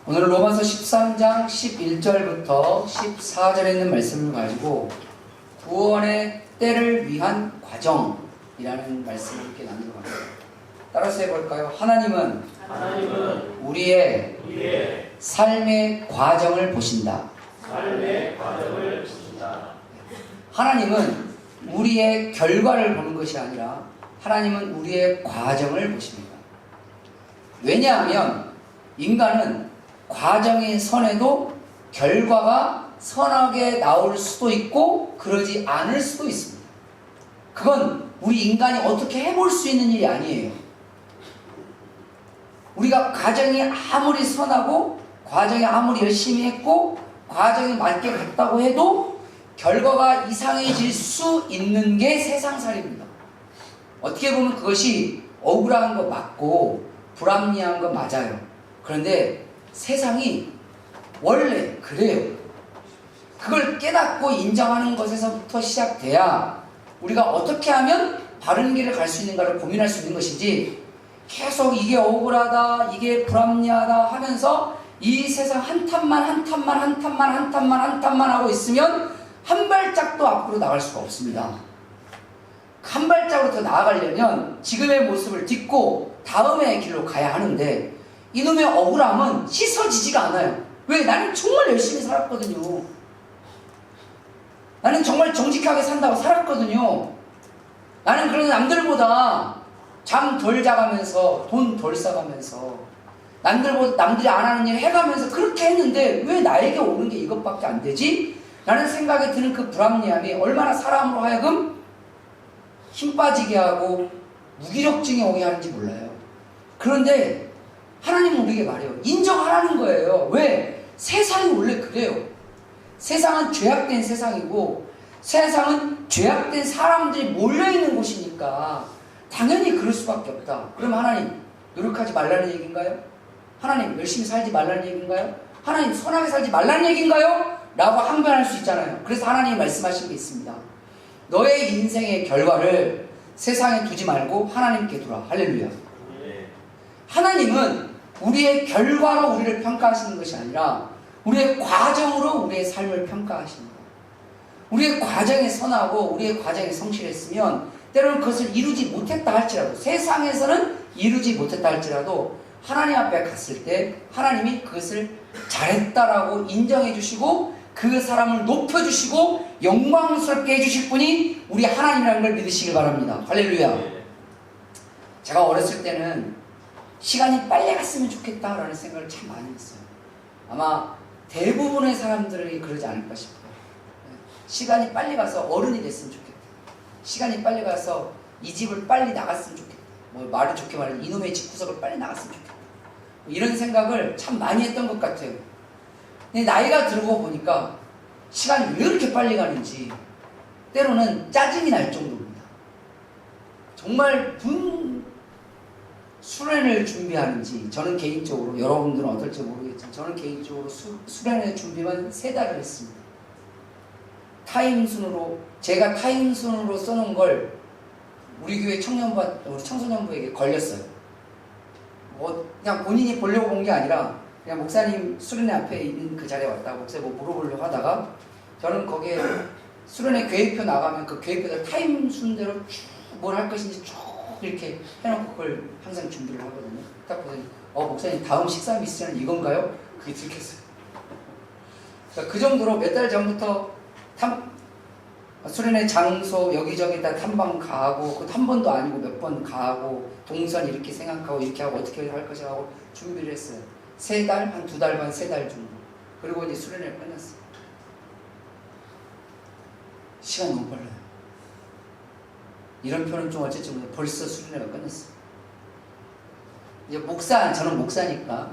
오늘 로마서 13장 11절부터 14절에 있는 말씀을 가지고 구원의 때를 위한 과정이라는 말씀을 이렇게 나누고 갑니다. 따라서 해볼까요? 하나님은 우리의 삶의 과정을 보신다. 하나님은 우리의 결과를 보는 것이 아니라 하나님은 우리의 과정을 보십니다. 왜냐하면 인간은 과정이 선해도 결과가 선하게 나올 수도 있고 그러지 않을 수도 있습니다. 그건 우리 인간이 어떻게 해볼 수 있는 일이 아니에요. 우리가 과정이 아무리 선하고 과정이 아무리 열심히 했고 과정이 맞게 갔다고 해도 결과가 이상해질 수 있는 게 세상살이입니다. 어떻게 보면 그것이 억울한 거 맞고 불합리한 거 맞아요. 그런데 세상이 원래 그래요. 그걸 깨닫고 인정하는 것에서부터 시작돼야 우리가 어떻게 하면 바른 길을 갈 수 있는가를 고민할 수 있는 것이지, 계속 이게 억울하다, 이게 불합리하다 하면서 이 세상 한탄만 하고 있으면 한 발짝도 앞으로 나갈 수가 없습니다. 한 발짝으로 더 나아가려면 지금의 모습을 딛고 다음의 길로 가야 하는데, 이놈의 억울함은 씻어지지가 않아요. 왜? 나는 정말 열심히 살았거든요. 나는 정말 정직하게 산다고 살았거든요. 나는 그런 남들보다 잠 덜 자가면서 돈 덜 써가면서 남들이 안 하는 일 해가면서 그렇게 했는데 왜 나에게 오는 게 이것밖에 안 되지? 라는 생각이 드는 그 불합리함이 얼마나 사람으로 하여금 힘 빠지게 하고 무기력증이 오게 하는지 몰라요. 그런데 하나님은 우리에게 말해요. 인정하라는 거예요. 왜? 세상이 원래 그래요. 세상은 죄악된 세상이고 세상은 죄악된 사람들이 몰려있는 곳이니까 당연히 그럴 수밖에 없다. 그럼 하나님 노력하지 말라는 얘기인가요? 하나님 열심히 살지 말라는 얘기인가요? 하나님 선하게 살지 말라는 얘기인가요? 라고 항변할 수 있잖아요. 그래서 하나님이 말씀하신 게 있습니다. 너의 인생의 결과를 세상에 두지 말고 하나님께 두라. 할렐루야. 하나님은 우리의 결과로 우리를 평가하시는 것이 아니라 우리의 과정으로 우리의 삶을 평가하십니다. 우리의 과정이 선하고 우리의 과정이 성실했으면 때로는 그것을 이루지 못했다 할지라도, 세상에서는 이루지 못했다 할지라도 하나님 앞에 갔을 때 하나님이 그것을 잘했다라고 인정해 주시고 그 사람을 높여주시고 영광스럽게 해주실 분이 우리 하나님이라는 걸 믿으시길 바랍니다. 할렐루야. 제가 어렸을 때는 시간이 빨리 갔으면 좋겠다라는 생각을 참 많이 했어요. 아마 대부분의 사람들이 그러지 않을까 싶어요. 시간이 빨리 가서 어른이 됐으면 좋겠다. 시간이 빨리 가서 이 집을 빨리 나갔으면 좋겠다. 뭐 말을 좋게 말하면 이놈의 집구석을 빨리 나갔으면 좋겠다. 이런 생각을 참 많이 했던 것 같아요. 근데 나이가 들고 보니까 시간이 왜 이렇게 빨리 가는지 때로는 짜증이 날 정도입니다. 정말 수련회를 준비하는지, 저는 개인적으로, 여러분들은 어떨지 모르겠지만 저는 개인적으로 수련회 준비만 3달을 했습니다. 타임순으로, 제가 타임순으로 써놓은 걸 우리 교회 청소년부에게 걸렸어요. 그냥 본인이 보려고 본 게 아니라 그냥 목사님 수련회 앞에 있는 그 자리에 왔다가 목사님 뭐 물어보려고 하다가 저는 거기에 수련회 계획표 나가면 그 계획표를 타임 순대로 쭉 뭘 할 것인지 쭉 이렇게 해놓고 그걸 항상 준비를 하거든요. 딱 보더니 목사님 다음 식사 미션은 이건가요? 그게 들켰어요. 그러니까 그 정도로 몇 달 전부터 수련회 장소 여기저기 다 탐방 가고, 그 한 번도 아니고 몇 번 가고, 동선 이렇게 생각하고 이렇게 하고 어떻게 할 것이 하고 준비를 했어요. 3달, 한 2달 반, 3달 정도. 그리고 이제 수련회를 끝났어요. 시간 너무 빨라요. 이런 표현은 좀 어쨌든 벌써 수련회가 끝났어요. 이제 저는 목사니까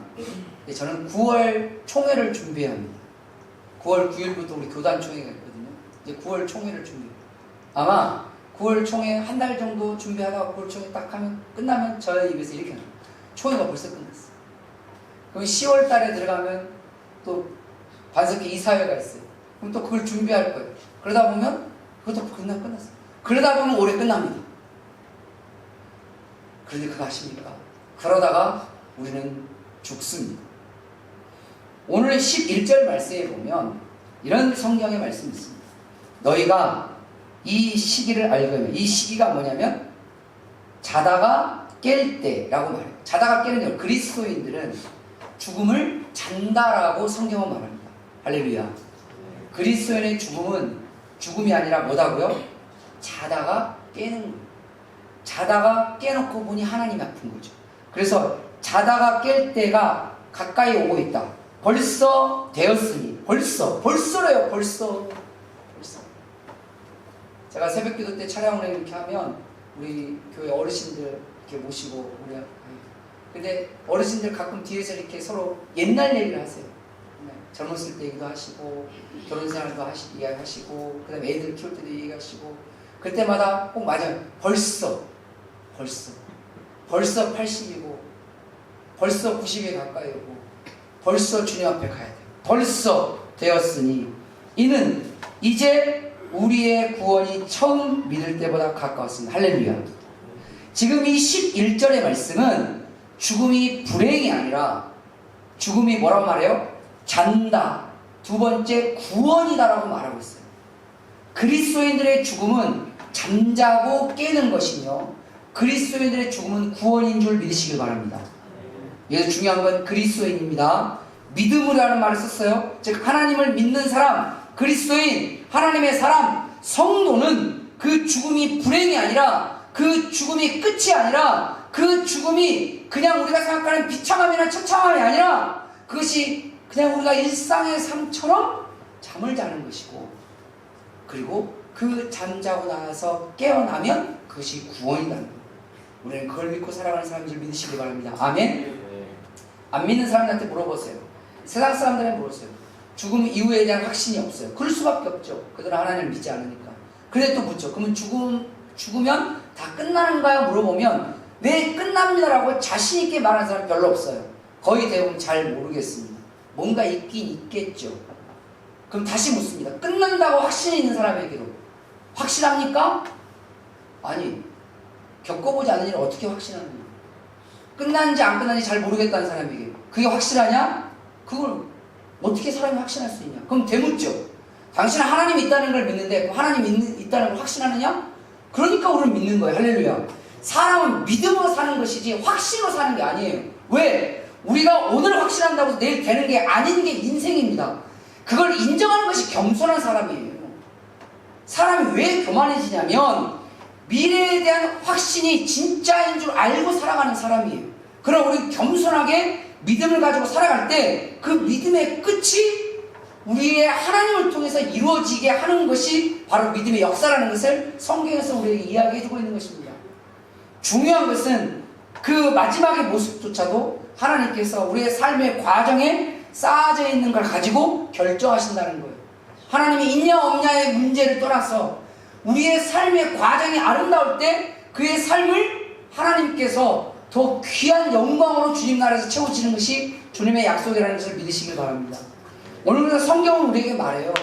저는 9월 총회를 준비합니다. 9월 9일부터 우리 교단 총회가 있거든요. 이제 9월 총회를 준비해요. 아마 9월 총회 한 달 정도 준비하다가 9월 총회 딱 하면 끝나면 저의 입에서 이렇게 나와요. 총회가 벌써 끝났어. 그럼 10월 달에 들어가면 또 반석회 이사회가 있어요. 그럼 또 그걸 준비할 거예요. 그러다 보면 그것도 끝났어. 그러다 보면 올해 끝납니다. 그런데 그거 아십니까? 그러다가 우리는 죽습니다. 오늘 11절 말씀에 보면 이런 성경의 말씀이 있습니다. 너희가 이 시기를 알고 있는, 이 시기가 뭐냐면 자다가 깰 때라고 말해요. 자다가 깨는 게 그리스도인들은 죽음을 잔다라고 성경은 말합니다. 할렐루야. 그리스도인의 죽음은 죽음이 아니라 뭐다고요? 자다가 깨는 거예요. 자다가 깨놓고 보니 하나님이 아픈 거죠. 그래서 자다가 깰 때가 가까이 오고 있다. 벌써 되었으니, 벌써래요. 벌써. 제가 새벽기도 때 차량을 이렇게 하면 우리 교회 어르신들 이렇게 모시고 근데 어르신들 가끔 뒤에서 이렇게 서로 옛날 얘기를 하세요. 젊었을 때 얘기도 하시고 결혼생활도 이야기하시고 그 다음에 애들 키울 때도 얘기하시고 그때마다 꼭 맞아요. 벌써 80이고 벌써 90에 가까이 오고 벌써 주님 앞에 가야 돼요. 벌써 되었으니 이는 이제 우리의 구원이 처음 믿을 때보다 가까웠습니다. 할렐루야. 지금 이 11절의 말씀은 죽음이 불행이 아니라 죽음이 뭐라고 말해요? 잔다. 두 번째 구원이다라고 말하고 있어요. 그리스도인들의 죽음은 잠자고 깨는 것이며 그리스도인들의 죽음은 구원인 줄 믿으시길 바랍니다. 여기서 중요한 건 그리스도인입니다. 믿음이라는 말을 썼어요. 즉 하나님을 믿는 사람, 그리스도인, 하나님의 사람, 성도는 그 죽음이 불행이 아니라 그 죽음이 끝이 아니라 그 죽음이 그냥 우리가 생각하는 비참함이나 처참함이 아니라 그것이 그냥 우리가 일상의 삶처럼 잠을 자는 것이고 그리고 그 잠자고 나서 깨어나면 그것이 구원이라는 거예요. 우리는 그걸 믿고 살아가는 사람인 줄 믿으시기 바랍니다. 아멘? 안 믿는 사람들한테 물어보세요. 세상 사람들한테 물어보세요. 죽음 이후에 대한 확신이 없어요. 그럴 수밖에 없죠. 그들은 하나님을 믿지 않으니까. 그런데 또 묻죠. 그러면 죽으면 다 끝나는가요? 물어보면 네, 끝납니다라고 자신 있게 말하는 사람 별로 없어요. 거의 대부분 잘 모르겠습니다. 뭔가 있긴 있겠죠. 그럼 다시 묻습니다. 끝난다고 확신이 있는 사람에게도 확실합니까? 아니, 겪어보지 않은 일을 어떻게 확신하느냐. 끝났는지 안 끝났는지 잘 모르겠다는 사람에게 그게 확실하냐? 그걸 어떻게 사람이 확신할 수 있냐? 그럼 되묻죠. 당신은 하나님이 있다는 걸 믿는데 하나님이 있다는 걸 확신하느냐? 그러니까 우리는 믿는 거예요. 할렐루야. 사람은 믿음으로 사는 것이지 확신으로 사는 게 아니에요. 왜? 우리가 오늘 확신한다고 해서 내일 되는 게 아닌 게 인생입니다. 그걸 인정하는 것이 겸손한 사람이에요. 사람이 왜 교만해지냐면 미래에 대한 확신이 진짜인 줄 알고 살아가는 사람이에요. 그럼 우리 겸손하게 믿음을 가지고 살아갈 때 그 믿음의 끝이 우리의 하나님을 통해서 이루어지게 하는 것이 바로 믿음의 역사라는 것을 성경에서 우리에게 이야기해주고 있는 것입니다. 중요한 것은 그 마지막의 모습조차도 하나님께서 우리의 삶의 과정에 쌓아져 있는 걸 가지고 결정하신다는 거예요. 하나님이 있냐 없냐의 문제를 떠나서 우리의 삶의 과정이 아름다울 때 그의 삶을 하나님께서 더 귀한 영광으로 주님 나라에서 채워지는 것이 주님의 약속이라는 것을 믿으시길 바랍니다. 오늘 그래서 성경은 우리에게 말해요.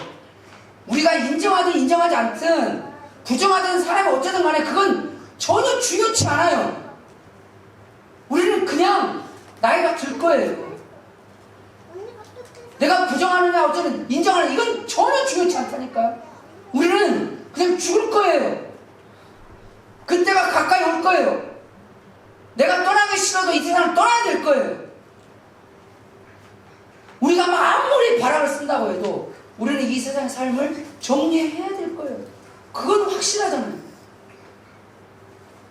우리가 인정하든 인정하지 않든 부정하든 사람이 어쩌든 간에 그건 전혀 중요치 않아요. 우리는 그냥 나이가 들 거예요. 내가 부정하느냐 어쩌든 인정하느냐 이건 전혀 중요치 않다니까요. 우리는 그냥 죽을 거예요. 그때가 가까이 올 거예요. 내가 떠나기 싫어도 이 세상을 떠나야 될 거예요. 우리가 아무리 바람을 쓴다고 해도 우리는 이 세상의 삶을 정리해야 될 거예요. 그건 확실하잖아요.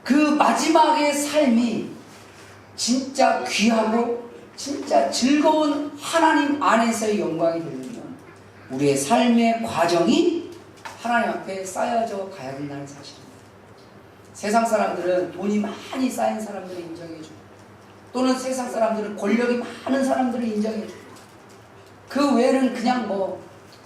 그 마지막의 삶이 진짜 귀하고 진짜 즐거운 하나님 안에서의 영광이 되려면 우리의 삶의 과정이 하나님 앞에 쌓여져 가야 된다는 사실입니다. 세상 사람들은 돈이 많이 쌓인 사람들을 인정해주고 또는 세상 사람들은 권력이 많은 사람들을 인정해주고 그 외에는 그냥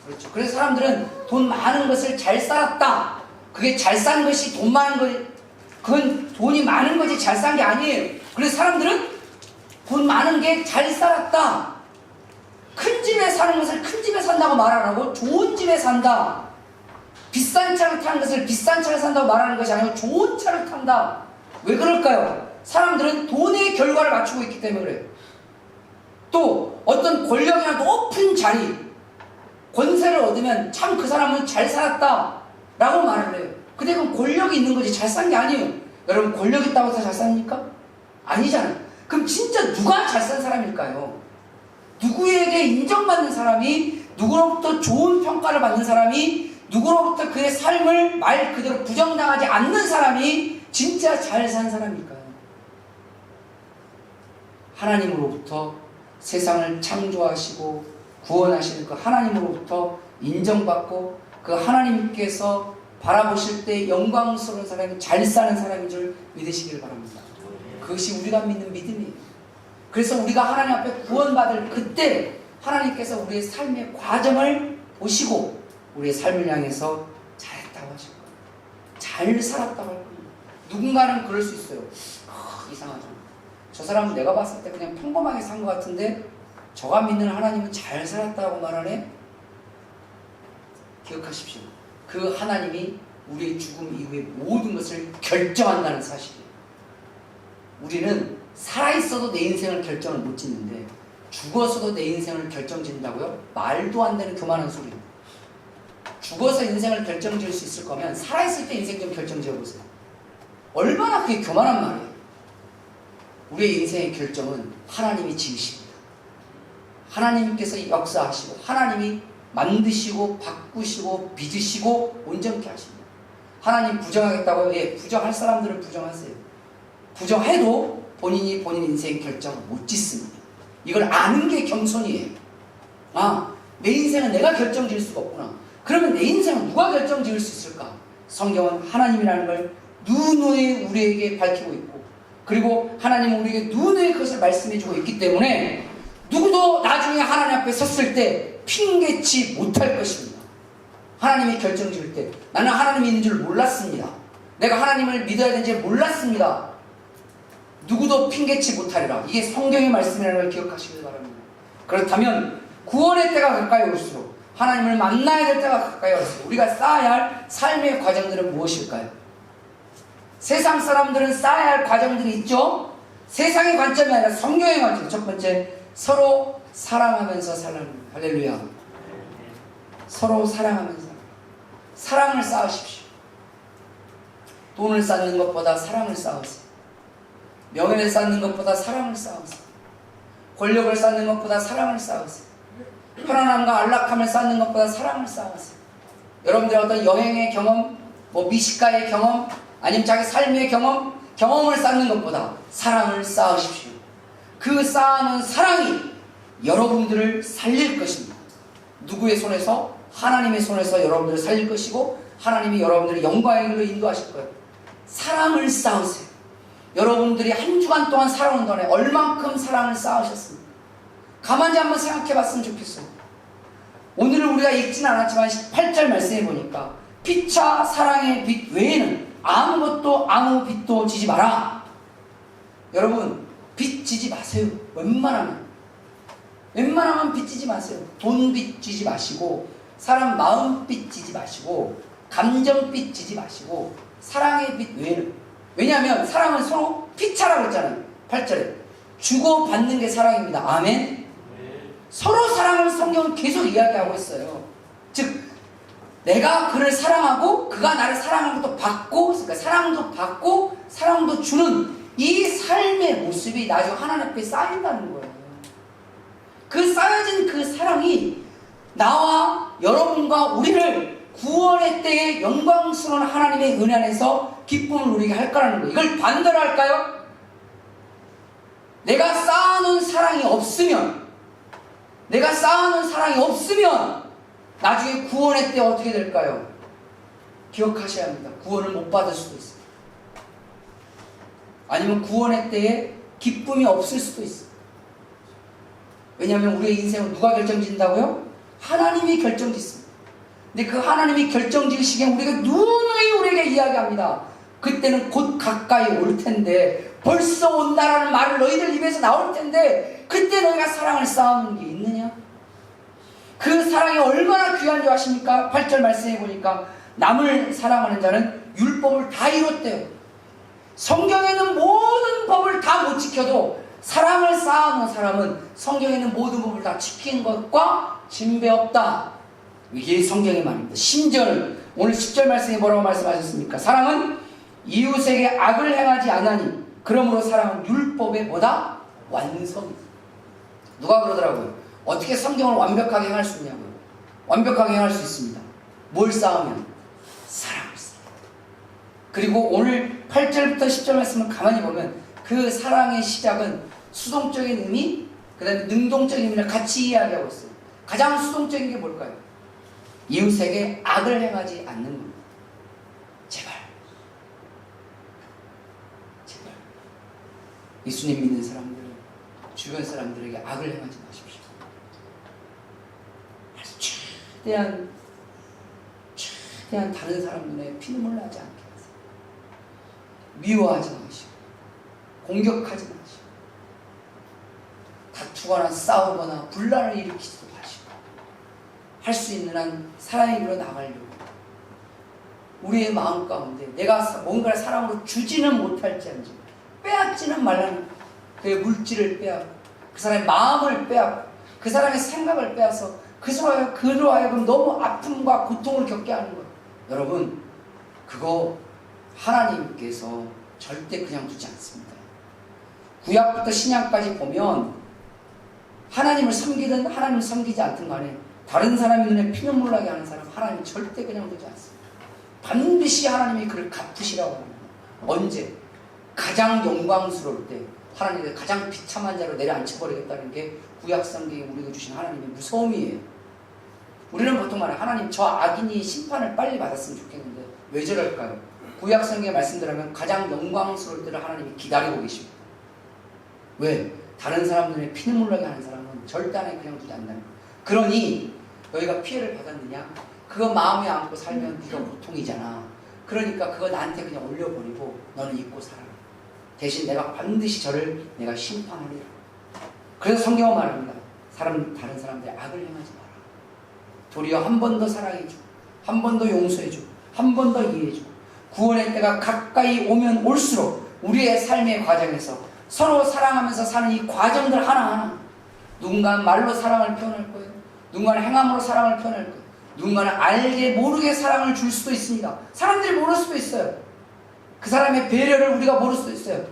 그렇죠. 그래서 사람들은 돈 많은 것을 잘 쌓았다. 그게 잘 싼 것이 돈 많은 것, 그건 돈이 많은 거지 잘 싼 게 아니에요. 그래서 사람들은 돈 많은 게 잘 살았다. 큰 집에 사는 것을 큰 집에 산다고 말 안 하고 좋은 집에 산다. 비싼 차를 타는 것을 비싼 차를 산다고 말하는 것이 아니고 좋은 차를 탄다. 왜 그럴까요? 사람들은 돈의 결과를 맞추고 있기 때문에 그래요. 또 어떤 권력이나 높은 자리, 권세를 얻으면 참 그 사람은 잘 살았다 라고 말을 해요. 근데 그건 권력이 있는 거지 잘 산 게 아니에요. 여러분 권력 있다고 해서 잘 삽니까? 아니잖아요. 그럼 진짜 누가 잘 산 사람일까요? 누구에게 인정받는 사람이, 누구로부터 좋은 평가를 받는 사람이, 누구로부터 그의 삶을 말 그대로 부정당하지 않는 사람이 진짜 잘 산 사람일까요? 하나님으로부터 세상을 창조하시고 구원하시는 그 하나님으로부터 인정받고 그 하나님께서 바라보실 때 영광스러운 사람이 잘 사는 사람인 줄 믿으시길 바랍니다. 그것이 우리가 믿는 믿음이에요. 그래서 우리가 하나님 앞에 구원받을 그때 하나님께서 우리의 삶의 과정을 보시고 우리의 삶을 향해서 잘했다고 하실 거예요. 잘 살았다고 할 거예요. 누군가는 그럴 수 있어요. 이상하죠. 저 사람은 내가 봤을 때 그냥 평범하게 산 것 같은데 저가 믿는 하나님은 잘 살았다고 말하네? 기억하십시오. 그 하나님이 우리의 죽음 이후에 모든 것을 결정한다는 사실이에요. 우리는 살아있어도 내 인생을 결정을 못 짓는데 죽어서도 내 인생을 결정짓는다고요? 말도 안 되는 교만한 소리예요. 죽어서 인생을 결정지을 수 있을 거면 살아있을 때 인생 좀 결정지어보세요. 얼마나 그게 교만한 말이에요. 우리의 인생의 결정은 하나님이 지으십니다. 하나님께서 역사하시고 하나님이 만드시고 바꾸시고 믿으시고 온전케 하십니다. 하나님 부정하겠다고요? 예, 부정할 사람들은 부정하세요. 부정해도 본인이 본인 인생 결정을 못 짓습니다. 이걸 아는 게 겸손이에요. 아, 내 인생은 내가 결정지을 수가 없구나. 그러면 내 인생은 누가 결정지을 수 있을까? 성경은 하나님이라는 걸 누누이 우리에게 밝히고 있고, 그리고 하나님은 우리에게 누누이 그것을 말씀해주고 있기 때문에 누구도 나중에 하나님 앞에 섰을 때 핑계치 못할 것입니다. 하나님이 결정지을 때 나는 하나님이 있는 줄 몰랐습니다. 내가 하나님을 믿어야 되는지 몰랐습니다. 누구도 핑계치 못하리라. 이게 성경의 말씀이라는 걸 기억하시길 바랍니다. 그렇다면 구원의 때가 가까이 올수록, 하나님을 만나야 될 때가 가까이 올수록 우리가 쌓아야 할 삶의 과정들은 무엇일까요? 세상 사람들은 쌓아야 할 과정들이 있죠. 세상의 관점이 아니라 성경의 관점. 첫 번째, 서로 사랑하면서 살라는 거예요. 할렐루야. 서로 사랑하면서 사랑을 쌓으십시오. 돈을 쌓는 것보다 사랑을 쌓으세요. 명예를 쌓는 것보다 사랑을 쌓으세요. 권력을 쌓는 것보다 사랑을 쌓으세요. 편안함과 안락함을 쌓는 것보다 사랑을 쌓으세요. 여러분들 어떤 여행의 경험, 미식가의 경험, 아니면 자기 삶의 경험을 쌓는 것보다 사랑을 쌓으십시오. 그 쌓아놓은 사랑이 여러분들을 살릴 것입니다. 누구의 손에서? 하나님의 손에서 여러분들을 살릴 것이고, 하나님이 여러분들을 영광의 길로 인도하실 거예요. 사랑을 쌓으세요. 여러분들이 한 주간 동안 살아온 동안에 얼만큼 사랑을 쌓으셨습니까? 가만히 한번 생각해 봤으면 좋겠어요. 오늘은 우리가 읽지는 않았지만 8절 말씀해 보니까 피차 사랑의 빛 외에는 아무 빛도 지지 마라. 여러분, 빚 지지 마세요. 웬만하면 빚 지지 마세요. 돈 빚 지지 마시고, 사람 마음 빚 지지 마시고, 감정 빚 지지 마시고, 사랑의 빚 외에는. 왜냐하면 사랑은 서로 피차라고 했잖아요. 8절에 주고받는 게 사랑입니다. 아멘. 서로 사랑을 성경은 계속 이야기하고 있어요. 즉 내가 그를 사랑하고 그가 나를 사랑하는 것도 받고, 그러니까 사랑도 받고 사랑도 주는 이 삶의 모습이 나중에 하나님 앞에 쌓인다는 거예요. 그 쌓여진 그 사랑이 나와 여러분과 우리를 구원의 때에 영광스러운 하나님의 은혜 안에서 기쁨을 누리게 할 거라는 거예요. 이걸 반대로 할까요? 내가 쌓아놓은 사랑이 없으면, 나중에 구원의 때 어떻게 될까요? 기억하셔야 합니다. 구원을 못 받을 수도 있어요. 아니면 구원의 때에 기쁨이 없을 수도 있어요. 왜냐하면 우리의 인생은 누가 결정짓는다고요? 하나님이 결정짓습니다. 근데 그 하나님이 결정지으시기에 우리가 누누이 우리에게 이야기합니다. 그때는 곧 가까이 올 텐데, 벌써 온다라는 말을 너희들 입에서 나올 텐데, 그때 너희가 사랑을 쌓아놓은 게 있느냐? 그 사랑이 얼마나 귀한 줄 아십니까? 8절 말씀해 보니까 남을 사랑하는 자는 율법을 다 이뤘대요. 성경에는 모든 법을 다 못 지켜도 사랑을 쌓아놓은 사람은 성경에 있는 모든 법을 다 지키는 것과 진배 없다. 이게 성경의 말입니다. 심지어는 오늘 10절 말씀에 뭐라고 말씀하셨습니까? 사랑은 이웃에게 악을 행하지 않으니 그러므로 사랑은 율법의 뭐다? 완성이다. 누가 그러더라고요. 어떻게 성경을 완벽하게 행할 수 있냐고요. 완벽하게 행할 수 있습니다. 뭘 쌓으면? 사랑을 쌓아요. 그리고 오늘 8절부터 10절 말씀을 가만히 보면 그 사랑의 시작은 수동적인 의미, 그 다음에 능동적인 의미를 같이 이야기하고 있어요. 가장 수동적인 게 뭘까요? 이웃에게 악을 행하지 않는 겁니다. 제발 예수님 믿는 사람들, 주변 사람들에게 악을 행하지 마십시오. 최대한 다른 사람 눈에 피눈물 나지 않게 하세요. 미워하지 마시고 공격하지 마시고 다투거나 싸우거나 분란을 일으키지도 마시고 할 수 있는 한 사랑의 길로 나가려고 우리의 마음 가운데 내가 뭔가를 사랑으로 주지는 못할지언정 빼앗지는 말라는 그의 물질을 빼앗고 그 사람의 마음을 빼앗고 그 사람의 생각을 빼앗아서 그로 하여금 너무 아픔과 고통을 겪게 하는 것. 여러분 그거 하나님께서 절대 그냥 두지 않습니다. 구약부터 신약까지 보면 하나님을 섬기든 하나님을 섬기지 않든 간에 다른 사람의 눈에 피눈물 나게 하는 사람 하나님 절대 그냥 두지 않습니다. 반드시 하나님이 그를 갚으시라고 합니다. 언제? 가장 영광스러울 때 하나님의 가장 비참한 자로 내려앉혀버리겠다는 게 구약 성경이 우리에게 주신 하나님의 무서움이에요. 우리는 보통 말해 하나님 저 악인이 심판을 빨리 받았으면 좋겠는데 왜 저럴까요? 구약 성경의 말씀대로면 가장 영광스러울 때를 하나님이 기다리고 계십니다. 왜? 다른 사람 눈에 피눈물 나게 하는 사람은 절대 하나님 그냥 두지 않는다. 그러니 너희가 피해를 받았느냐? 그거 마음에 안고 살면 네가 고통이잖아. 그러니까 그거 나한테 그냥 올려버리고 너는 잊고 살아. 대신 내가 반드시 저를 내가 심판하리라. 그래서 성경은 말합니다. 다른 사람들의 악을 행하지 마라. 도리어 한 번 더 사랑해주고 한 번 더 용서해주고 한 번 더 이해해주고 구원의 때가 가까이 오면 올수록 우리의 삶의 과정에서 서로 사랑하면서 사는 이 과정들 하나하나 누군가는 말로 사랑을 표현할 거예요. 누군가는 행함으로 사랑을 표현할 거예요. 누군가는 알게 모르게 사랑을 줄 수도 있습니다. 사람들이 모를 수도 있어요. 그 사람의 배려를 우리가 모를 수도 있어요.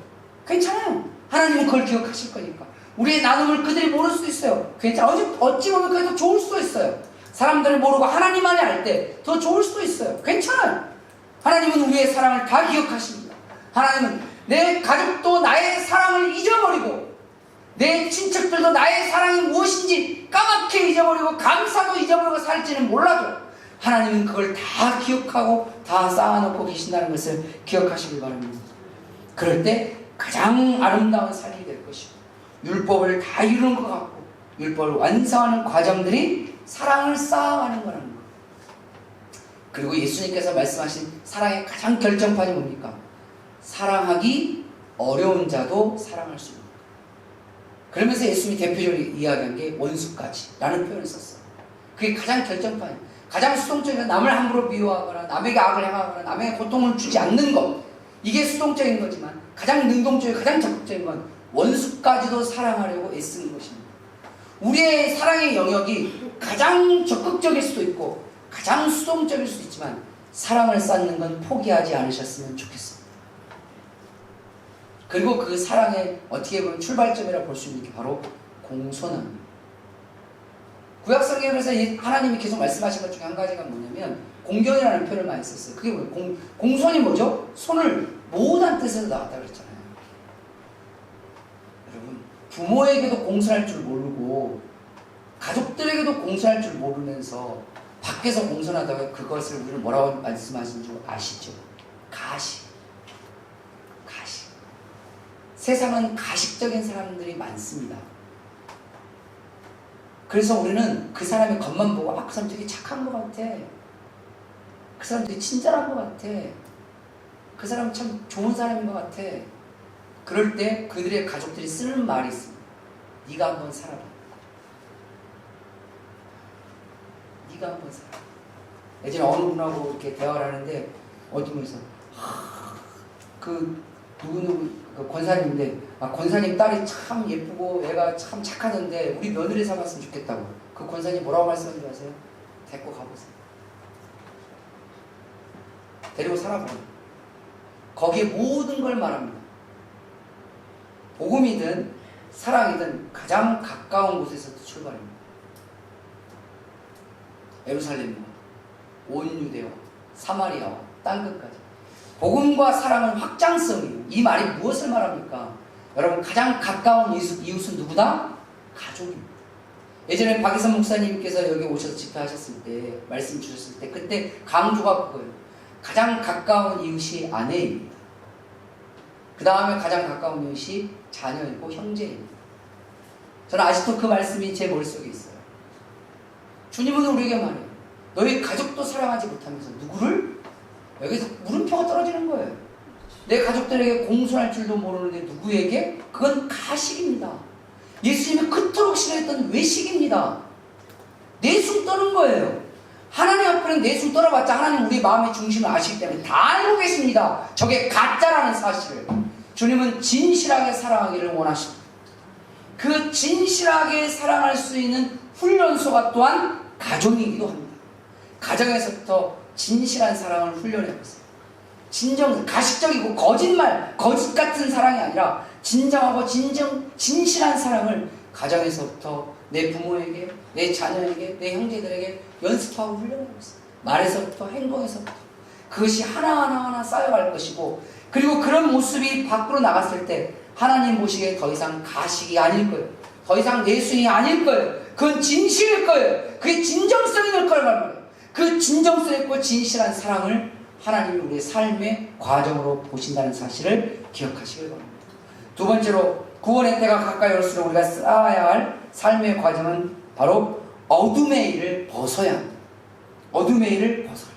괜찮아요. 하나님은 그걸 기억하실 거니까. 우리의 나눔을 그들이 모를 수도 있어요. 괜찮아요. 어찌 보면 그게 더 좋을 수도 있어요. 사람들을 모르고 하나님만이 알 때 더 좋을 수도 있어요. 괜찮아요. 하나님은 우리의 사랑을 다 기억하십니다. 하나님은 내 가족도 나의 사랑을 잊어버리고 내 친척들도 나의 사랑이 무엇인지 까맣게 잊어버리고 감사도 잊어버리고 살지는 몰라도 하나님은 그걸 다 기억하고 다 쌓아놓고 계신다는 것을 기억하시길 바랍니다. 그럴 때 가장 아름다운 삶이 될 것이고 율법을 다 이루는 것 같고 율법을 완성하는 과정들이 사랑을 쌓아가는 거라는 것. 그리고 예수님께서 말씀하신 사랑의 가장 결정판이 뭡니까? 사랑하기 어려운 자도 사랑할 수 있는 것. 그러면서 예수님이 대표적으로 이야기한 게 원수까지 라는 표현을 썼어요. 그게 가장 결정판이에요. 가장 수동적인 남을 함부로 미워하거나 남에게 악을 행하거나 남에게 고통을 주지 않는 것, 이게 수동적인 거지만 가장 능동적이고 가장 적극적인 건 원수까지도 사랑하려고 애쓰는 것입니다. 우리의 사랑의 영역이 가장 적극적일 수도 있고 가장 수동적일 수도 있지만 사랑을 쌓는 건 포기하지 않으셨으면 좋겠습니다. 그리고 그 사랑의 어떻게 보면 출발점이라고 볼 수 있는 게 바로 공손함입니다. 구약성경에서 하나님이 계속 말씀하신 것 중에 한 가지가 뭐냐면 공경이라는 표현을 많이 썼어요. 그게 뭐예요? 공손이 뭐죠? 손을 모으다는 뜻에서 나왔다 그랬잖아요. 여러분 부모에게도 공손할 줄 모르고 가족들에게도 공손할 줄 모르면서 밖에서 공손하다가 그것을 우리는 뭐라고 말씀하신 줄 아시죠? 가식. 세상은 가식적인 사람들이 많습니다. 그래서 우리는 그 사람의 겉만 보고 그 사람 되게 착한 것 같아. 그 사람 되게 친절한 것 같아. 그 사람 참 좋은 사람인 것 같아. 그럴 때 그들의 가족들이 쓰는 말이 있습니다. 네가 한번 살아봐. 네가 한번 살아봐. 예전에 어느 분하고 이렇게 대화를 하는데 어떤 분에서 그 누구누구 그 권사님인데 권사님 딸이 참 예쁘고 애가 참 착하던데 우리 며느리 삼았으면 좋겠다고. 그 권사님 뭐라고 말씀하는지 아세요? 데리고 가보세요. 데리고 살아보세요. 거기에 모든 걸 말합니다. 복음이든 사랑이든 가장 가까운 곳에서 출발합니다. 예루살렘과 온 유대와 사마리아와 땅끝까지 복음과 사랑은 확장성이에요. 이 말이 무엇을 말합니까? 여러분 가장 가까운 이웃은 누구다? 가족입니다. 예전에 박희선 목사님께서 여기 오셔서 집회하셨을 때 말씀 주셨을 때 그때 강조가 그거예요. 가장 가까운 이웃이 아내입니다. 그 다음에 가장 가까운 이웃이 자녀이고 형제입니다. 저는 아직도 그 말씀이 제 머릿속에 있어요. 주님은 우리에게 말해요. 너희 가족도 사랑하지 못하면서 누구를? 여기서 물음표가 떨어지는 거예요. 내 가족들에게 공손할 줄도 모르는데 누구에게? 그건 가식입니다. 예수님이 그토록 싫어했던 외식입니다. 내숭 떠는 거예요. 하나님 앞에는 내숭 떨어봤자 하나님 우리 마음의 중심을 아시기 때문에 다 알고 계십니다. 저게 가짜라는 사실을. 주님은 진실하게 사랑하기를 원하십니다. 그 진실하게 사랑할 수 있는 훈련소가 또한 가정이기도 합니다. 가정에서부터 진실한 사랑을 훈련해보세요. 진정, 가식적이고 거짓말, 거짓 같은 사랑이 아니라 진정하고 진실한 사랑을 가정에서부터 내 부모에게, 내 자녀에게, 내 형제들에게 연습하고 훈련해보세요. 말에서부터 행동에서부터. 그것이 하나하나 쌓여갈 것이고, 그리고 그런 모습이 밖으로 나갔을 때 하나님 보시기에 더 이상 가식이 아닐 거예요. 더 이상 내숭이 아닐 거예요. 그건 진실일 거예요. 그게 진정성이 될 거란 말이에요. 그 진정성 있고 진실한 사랑을 하나님이 우리의 삶의 과정으로 보신다는 사실을 기억하시길 바랍니다. 두 번째로 구원의 때가 가까이 올수록 우리가 쌓아야 할 삶의 과정은 바로 어둠의 일을 벗어야 합니다. 어둠의 일을 벗어라.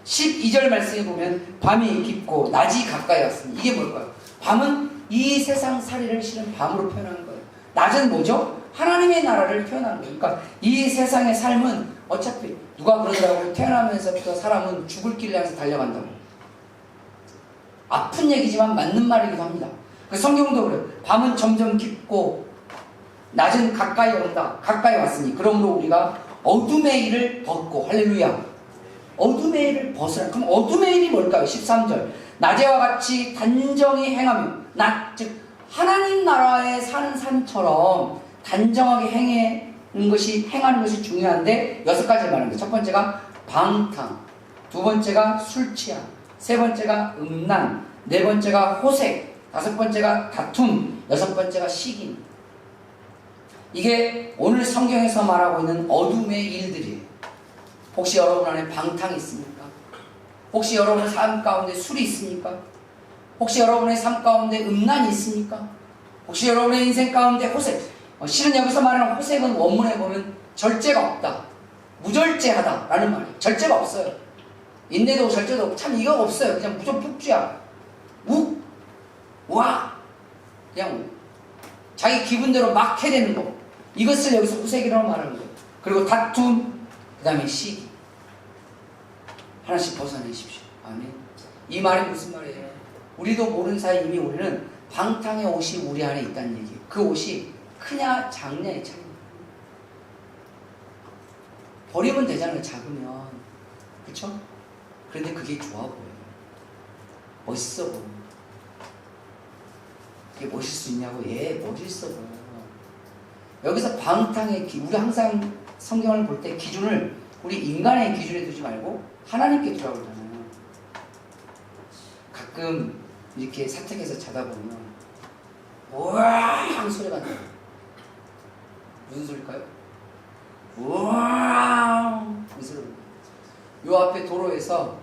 12절 말씀에 보면 밤이 깊고 낮이 가까이 왔습니다. 이게 뭘까요? 밤은 이 세상 살이를 실은 밤으로 표현하는 거예요. 낮은 뭐죠? 하나님의 나라를 표현하는 거예요. 그러니까 이 세상의 삶은 어차피 누가 그러더라고요. 태어나면서부터 사람은 죽을 길을 향해서 달려간다고. 아픈 얘기지만 맞는 말이기도 합니다. 성경도 그래요. 밤은 점점 깊고 낮은 가까이 온다. 가까이 왔으니 그러므로 우리가 어둠의 일을 벗고 할렐루야. 어둠의 일을 벗으라. 그럼 어둠의 일이 뭘까요? 13절 낮에와 같이 단정히 행하며 낮 즉 하나님 나라에 사는 삶처럼 단정하게 행하는 것이 중요한데 6가지를 말하는 거예요. 첫 번째가 방탕, 두 번째가 술 취함, 세 번째가 음란, 네 번째가 호색, 다섯 번째가 다툼, 여섯 번째가 시기. 이게 오늘 성경에서 말하고 있는 어둠의 일들이에요. 혹시 여러분 안에 방탕이 있습니까? 혹시 여러분의 삶 가운데 술이 있습니까? 혹시 여러분의 삶 가운데 음란이 있습니까? 혹시 여러분의 인생 가운데 호색, 실은 여기서 말하는 호색은 원문에 보면 절제가 없다, 무절제하다 라는 말이에요. 절제가 없어요. 인내도 절제도 없고 참 이거 없어요. 그냥 무조건 폭주야. 와 그냥 자기 기분대로 막 해대는 거. 이것을 여기서 호색이라고 말하는 거예요. 그리고 다툼, 그 다음에 시기. 하나씩 벗어내십시오. 아멘. 이 말이 무슨 말이에요? 우리도 모르는 사이 이미 우리는 방탕의 옷이 우리 안에 있다는 얘기예요. 그 옷이 크냐 작냐의 차이입니다. 버리면 되잖아요. 작으면. 그쵸? 그런데 그게 좋아 보여요. 멋있어 보여요. 그게 멋있을 수 있냐고? 예, 멋있어 보여요. 여기서 방탕의 우리 항상 성경을 볼 때 기준을 우리 인간의 기준에 두지 말고 하나님께 두라고 그러잖아요. 가끔 이렇게 사택에서 자다 보면 우와 하는 소리가 나요. 무슨 소리일까요? 우와 이 소리. 요 앞에 도로에서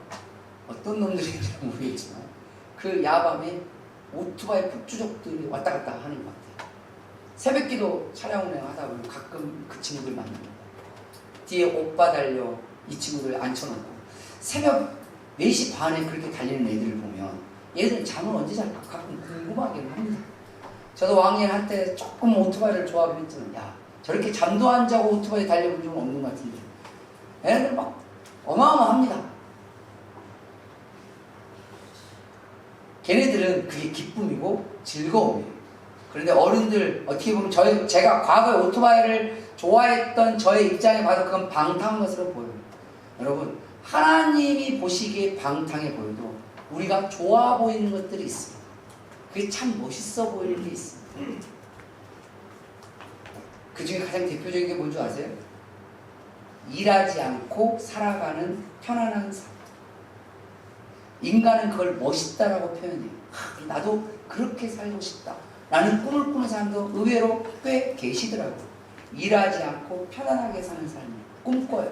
어떤 놈들인지 모르겠지만 그 야밤에 오토바이 폭주족들이 왔다 갔다 하는 것 같아요. 새벽기도 차량 운행하다 보면 가끔 그 친구들 만납니다. 뒤에 오빠 달려 이 친구들 앉혀놓고 새벽 4시 반에 그렇게 달리는 애들을 보면 얘들은 잠을 언제 잘까 가끔 궁금하기는 합니다. 저도 왕년 한때 조금 오토바이를 좋아하긴 했지만 야 저렇게 잠도 안 자고 오토바이 달려본 적은 없는 것 같은데 애들 막 어마어마합니다. 걔네들은 그게 기쁨이고 즐거움이에요. 그런데 어른들 어떻게 보면 제가 과거에 오토바이를 좋아했던 저의 입장에 봐도 그건 방탕한 것으로 보여요. 여러분, 하나님이 보시기에 방탕해 보여도 우리가 좋아 보이는 것들이 있습니다. 그게 참 멋있어 보이는 게 있습니다. 그 중에 가장 대표적인 게 뭔지 아세요? 일하지 않고 살아가는 편안한 삶. 인간은 그걸 멋있다라고 표현해요. 나도 그렇게 살고 싶다 라는 꿈을 꾸는 사람도 의외로 꽤 계시더라고요. 일하지 않고 편안하게 사는 삶을 꿈꿔요.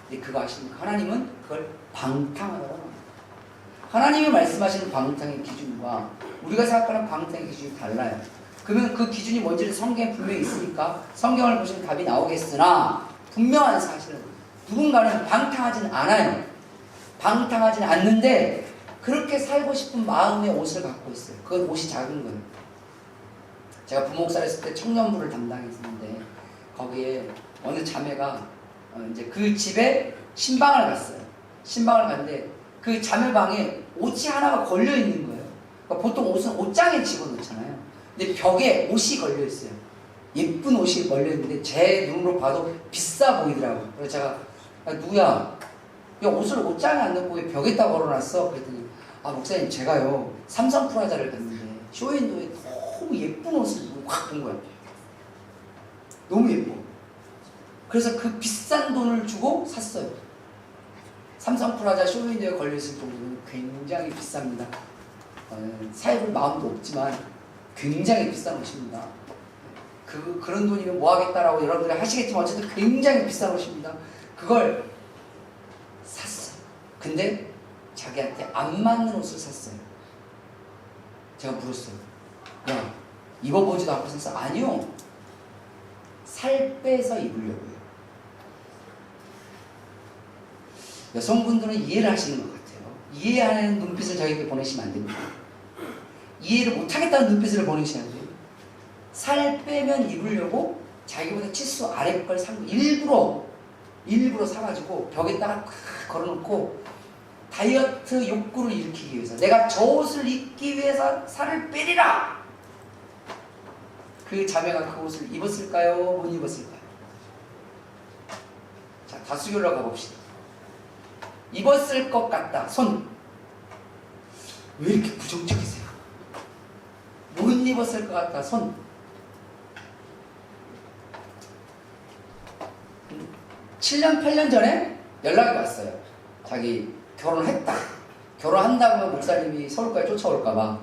근데 그거 아십니까? 하나님은 그걸 방탕하다고 합니다. 하나님이 말씀하시는 방탕의 기준과 우리가 생각하는 방탕의 기준이 달라요. 그러면 그 기준이 뭔지는 성경에 분명히 있으니까 성경을 보시면 답이 나오겠으나 분명한 사실은 누군가는 방탕하지는 않아요. 방탕하지는 않는데 그렇게 살고 싶은 마음의 옷을 갖고 있어요. 그건 옷이 작은 거예요. 제가 부목사를 했을 때 청년부를 담당했었는데 거기에 어느 자매가 이제 그 집에 신방을 갔어요. 신방을 갔는데 그 자매방에 옷이 하나가 걸려 있는 거예요. 그러니까 보통 옷은 옷장에 집어넣잖아요. 근데 벽에 옷이 걸려 있어요. 예쁜 옷이 걸려 있는데 제 눈으로 봐도 비싸 보이더라고요. 그래서 제가 누구야? 야, 옷을 옷장에 안 넣고 왜 벽에다 걸어놨어? 그랬더니 목사님 제가요 삼성프라자를 갔는데 쇼윈도에 너무 예쁜 옷을 확 본 거야. 너무 예뻐. 그래서 그 비싼 돈을 주고 샀어요. 삼성프라자 쇼윈도에 걸려있을 정도는 굉장히 비쌉니다. 사입을 마음도 없지만 굉장히 비싼 옷입니다. 그런 돈이면 뭐 하겠다라고 여러분들이 하시겠지만 어쨌든 굉장히 비싼 옷입니다. 그걸 샀어요. 근데 자기한테 안 맞는 옷을 샀어요. 제가 물었어요. 야, 입어보지도 않고 샀어? 아니요. 살 빼서 입으려고요. 여성분들은 이해를 하시는 것 같아요. 이해하는 눈빛을 저에게 보내시면 안 됩니다. 이해를 못하겠다는 눈빛을 보내시면 안 돼요. 살 빼면 입으려고 자기보다 치수 아래 걸 산 거 일부러 사가지고 벽에다가 걸어놓고 다이어트 욕구를 일으키기 위해서 내가 저 옷을 입기 위해서 살을 빼리라. 그 자매가 그 옷을 입었을까요? 못 입었을까요? 자, 다수결로 가봅시다. 입었을 것 같다. 손. 왜 이렇게 부정적이세요? 못 입었을 것 같다. 손. 7년, 8년 전에 연락이 왔어요. 자기 결혼했다. 결혼한다고 목사님이 서울까지 쫓아올까봐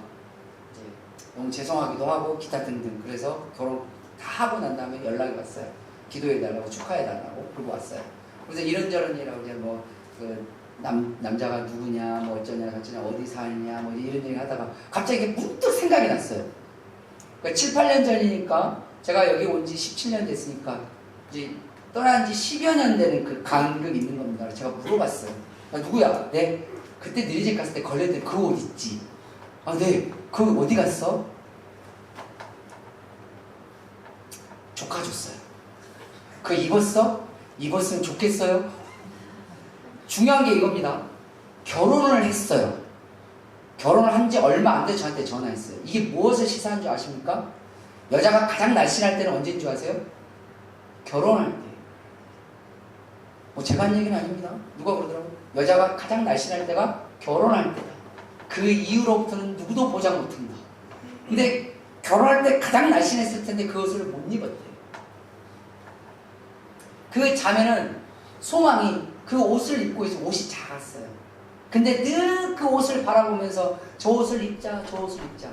너무 죄송하기도 하고 기타 등등. 그래서 결혼 다 하고 난 다음에 연락이 왔어요. 기도해달라고 축하해달라고 그러고 왔어요. 그래서 이런저런 일하고 이제 뭐 남자가 누구냐, 뭐 어쩌냐, 저쩌냐, 어디 사느냐, 뭐 이런 얘기 하다가 갑자기 문득 생각이 났어요. 그러니까 7, 8년 전이니까 제가 여기 온 지 17년 됐으니까 이제 떠난 지 10여 년 되는 그 간극이 있는 겁니다. 제가 물어봤어요. 누구야? 네? 그때 너희 집 갔을 때 걸렸던 그 옷 있지? 네. 그 어디 갔어? 조카 줬어요. 그 입었어? 입었으면 좋겠어요? 중요한 게 이겁니다. 결혼을 했어요. 결혼을 한 지 얼마 안 돼서 저한테 전화했어요. 이게 무엇을 시사하는 줄 아십니까? 여자가 가장 날씬할 때는 언제인 줄 아세요? 결혼할 때. 제가 한 얘기는 아닙니다. 누가 그러더라고요. 여자가 가장 날씬할 때가 결혼할 때다. 그 이후로부터는 누구도 보장 못한다. 근데 결혼할 때 가장 날씬했을 텐데 그 옷을 못 입었대요. 그 자매는 소망이 그 옷을 입고 있어. 옷이 작았어요. 근데 늘 그 옷을 바라보면서 저 옷을 입자, 저 옷을 입자.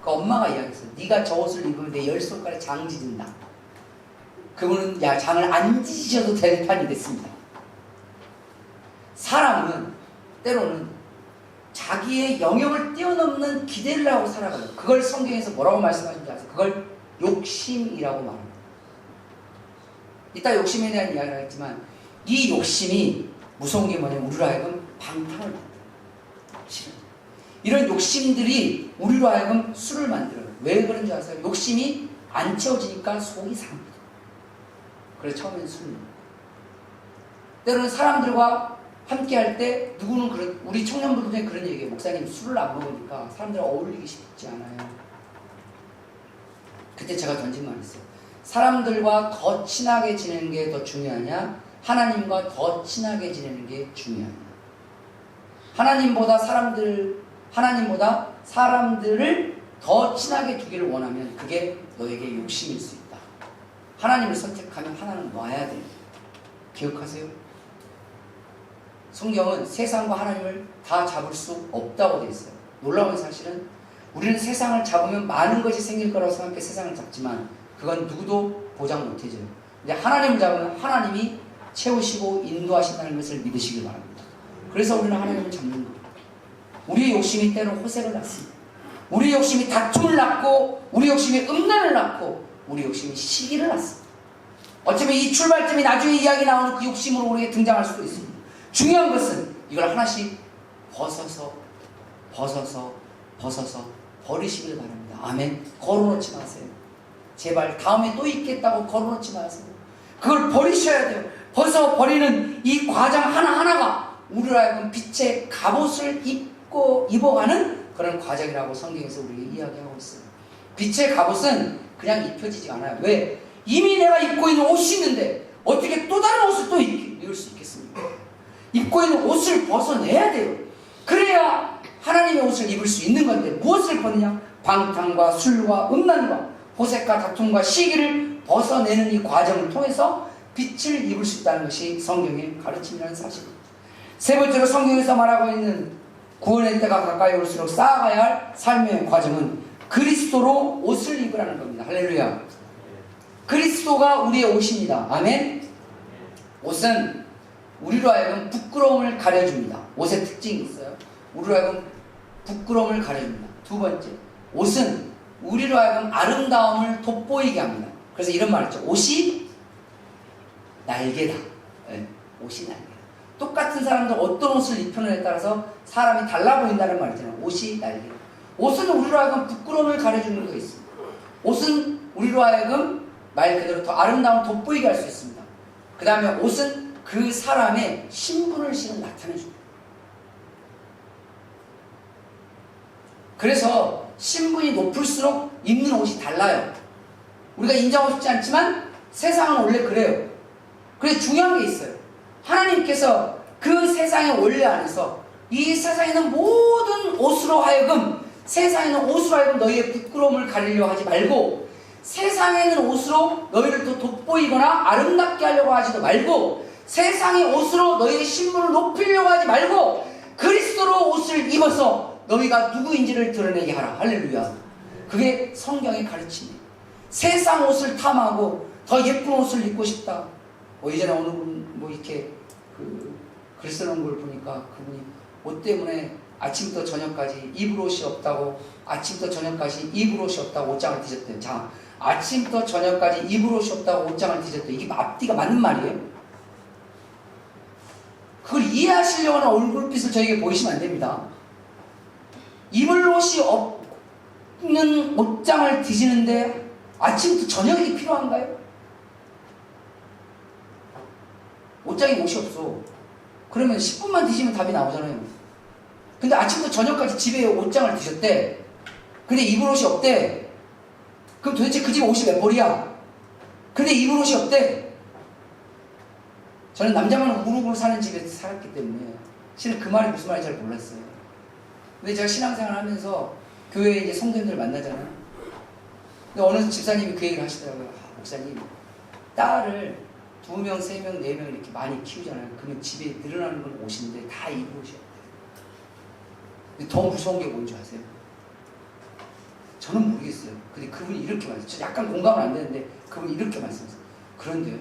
그 엄마가 이야기했어요. 네가 저 옷을 입으면 내 10손가락에 장 지진다. 그분은 야, 장을 안 지셔도 될 판이 됐습니다. 사람은 때로는 자기의 영역을 뛰어넘는 기대를 하고 살아가요. 그걸 성경에서 뭐라고 말씀하시는지 아세요? 그걸 욕심이라고 말합니다. 이따 욕심에 대한 이야기를 하겠지만 이 욕심이 무서운 게 뭐냐면 우리로 하여금 방탕을 만들어요. 싫어요. 이런 욕심들이 우리로 하여금 술을 만들어요. 왜 그런지 아세요? 욕심이 안 채워지니까 속이 상합니다. 그래서 처음엔 술. 때로는 사람들과 함께 할 때 누구는 우리 청년분들 중에 그런 얘기해요. 목사님 술을 안 먹으니까 사람들과 어울리기 쉽지 않아요. 그때 제가 던진 말이 있어요. 사람들과 더 친하게 지내는 게 더 중요하냐? 하나님과 더 친하게 지내는 게 중요하냐? 하나님보다 사람들을 더 친하게 두기를 원하면 그게 너에게 욕심일 수 있다. 하나님을 선택하면 하나는 놔야 돼. 기억하세요? 성경은 세상과 하나님을 다 잡을 수 없다고 되어 있어요. 놀라운 사실은 우리는 세상을 잡으면 많은 것이 생길 거라고 생각해 세상을 잡지만 그건 누구도 보장 못 해줘요. 근데 하나님을 잡으면 하나님이 채우시고 인도하신다는 것을 믿으시길 바랍니다. 그래서 우리는 하나님을 잡는 거예요. 우리의 욕심이 때로 호색을 낳습니다. 우리의 욕심이 다툼을 낳고 우리의 욕심이 음란을 낳고 우리의 욕심이 시기를 낳습니다. 어쩌면 이 출발점이 나중에 이야기 나오는 그 욕심으로 우리에게 등장할 수도 있습니다. 중요한 것은 이걸 하나씩 벗어서 버리시길 바랍니다. 아멘. 걸어놓지 마세요. 제발 다음에 또 있겠다고 걸어놓지 마세요. 그걸 버리셔야 돼요. 벗어버리는 이 과정 하나하나가 우리로 하여금 빛의 갑옷을 입어가는 그런 과정이라고 성경에서 우리에게 이야기하고 있어요. 빛의 갑옷은 그냥 입혀지지 않아요. 왜? 이미 내가 입고 있는 옷이 있는데 어떻게 또 다른 옷을 또 입을 수 있겠습니까? 입고 있는 옷을 벗어내야 돼요. 그래야 하나님의 옷을 입을 수 있는 건데 무엇을 벗느냐? 방탕과 술과 음란과 호색과 다툼과 시기를 벗어내는 이 과정을 통해서 빛을 입을 수 있다는 것이 성경의 가르침이라는 사실입니다. 세 번째로 성경에서 말하고 있는 구원의 때가 가까이 올수록 쌓아가야 할 삶의 과정은 그리스도로 옷을 입으라는 겁니다. 할렐루야. 그리스도가 우리의 옷입니다. 아멘. 옷은 우리로 하여금 부끄러움을 가려줍니다. 옷의 특징이 있어요. 우리로 하여금 부끄러움을 가려줍니다. 두 번째, 옷은 우리로 하여금 아름다움을 돋보이게 합니다. 그래서 이런 말을 했죠. 옷이 날개다. 네, 옷이 날개다. 똑같은 사람들 어떤 옷을 입혀느냐에 따라서 사람이 달라 보인다는 말이잖아요. 옷이 날개다. 옷은 우리로 하여금 부끄러움을 가려주는 게 있습니다. 옷은 우리로 하여금 말 그대로 더 아름다움을 돋보이게 할 수 있습니다. 그 다음에 옷은 그 사람의 신분을 실은 나타내줍니다. 그래서 신분이 높을수록 입는 옷이 달라요. 우리가 인정하고 싶지 않지만 세상은 원래 그래요. 그래서 중요한 게 있어요. 하나님께서 그 세상의 원리 안에서 이 세상에 있는 모든 옷으로 하여금 너희의 부끄러움을 가리려 하지 말고 세상에 있는 옷으로 너희를 더 돋보이거나 아름답게 하려고 하지도 말고 세상의 옷으로 너희의 신분을 높이려고 하지 말고 그리스도로 옷을 입어서 너희가 누구인지를 드러내게 하라. 할렐루야. 그게 성경의 가르침이에요. 세상 옷을 탐하고 더 예쁜 옷을 입고 싶다. 예전에 어느 분 이렇게 글 써놓은 걸 보니까 그분이 옷 때문에 아침부터 저녁까지 입을 옷이 없다고 옷장을 뒤졌대요. 자, 아침부터 저녁까지 입을 옷이 없다고 옷장을 뒤졌대요. 이게 앞뒤가 맞는 말이에요? 그걸 이해하시려고 하는 얼굴빛을 저에게 보이시면 안 됩니다. 입을 옷이 없는 옷장을 뒤지는데 아침부터 저녁이 필요한가요? 옷장에 옷이 없어. 그러면 10분만 뒤지면 답이 나오잖아요. 근데 아침부터 저녁까지 집에 옷장을 뒤졌대. 근데 입을 옷이 없대. 그럼 도대체 그 집 옷이 몇 벌이야? 근데 입을 옷이 없대. 저는 남자만 우르르 사는 집에 살았기 때문에 실은 그 말이 무슨 말인지 잘 몰랐어요. 근데 제가 신앙생활 하면서 교회에 이제 성도님들 만나잖아요. 근데 어느 집사님이 그 얘기를 하시더라고요. 목사님, 딸을 2명, 3명, 4명 이렇게 많이 키우잖아요. 그러면 집에 늘어나는 건 옷인데 다 입을 옷이 없대요. 근데 더 무서운 게 뭔지 아세요? 저는 모르겠어요. 근데 그분이 이렇게 말했어요. 약간 공감은 안 되는데 그분이 이렇게 말씀하세요. 그런데요,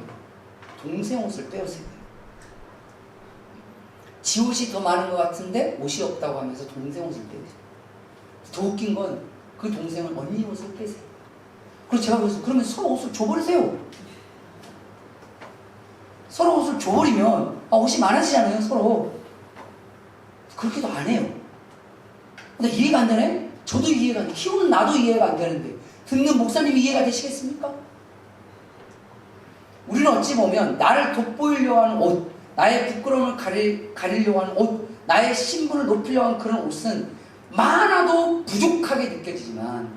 동생 옷을 빼오세요. 지 옷이 더 많은 것 같은데 옷이 없다고 하면서 동생 옷을 빼오세요. 더 웃긴 건 그 동생은 언니 옷을 빼세요. 그래서 제가 그래서 그러면 서로 옷을 줘버리세요. 서로 옷을 줘버리면 옷이 많아지잖아요. 서로. 그렇게도 안 해요. 근데 이해가 안 되네? 저도 이해가 안 돼. 키우는 나도 이해가 안 되는데 듣는 목사님이 이해가 되시겠습니까? 우리는 어찌 보면 나를 돋보이려고 하는 옷, 나의 부끄러움을 가리려고 하는 옷, 나의 신분을 높이려고 하는 그런 옷은 많아도 부족하게 느껴지지만